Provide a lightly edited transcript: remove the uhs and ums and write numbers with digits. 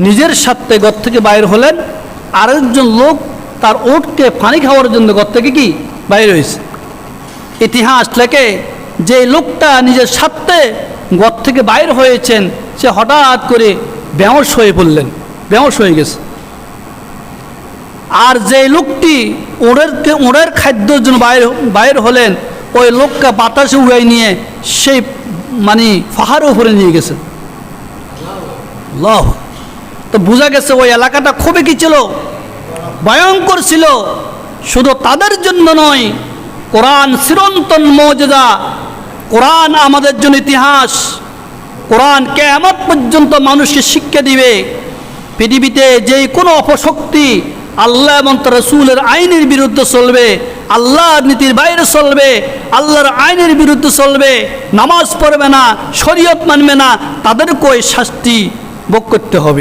নিজের স্বার্থে ঘর থেকে বাইর হলেন, আরেকজন লোক তার ওটকে পানি খাওয়ার জন্য ঘর থেকে কি বাইর হয়েছে। ইতিহাস লেখে যে লোকটা নিজের স্বার্থে ঘর থেকে বাইর হয়েছেন সে হঠাৎ করে বেহোশ হয়ে পড়লেন, বেহোশ হয়ে গেছে। আর যে লোকটি ওড়ের খাদ্যের জন্য বাইর হলেন ওই লোককে বাতাসে উড়াই নিয়ে সেই মানে পাহাড়ের উপরে নিয়ে গেছে। আল্লাহ, তো বোঝা গেছে ওই এলাকাটা খুবই কি ছিল, ভয়ঙ্কর ছিল। শুধু তাদের জন্য নয়, কোরআন চিরন্তন মুজিজা, কোরআন আমাদের জন্য ইতিহাস। কোরআন কিয়ামত পর্যন্ত মানুষকে শিক্ষা দিবে। পৃথিবীতে যে কোনো অপশক্তি আল্লাহ এবং তার রাসূলের আইনের বিরুদ্ধে চলবে, আল্লাহর নীতির বাইরে চলবে, আল্লাহর আইনের বিরুদ্ধে চলবে, নামাজ পড়বে না, শরীয়ত মানবে না, তাদেরকে শাস্তি ভোগ করতে হবে।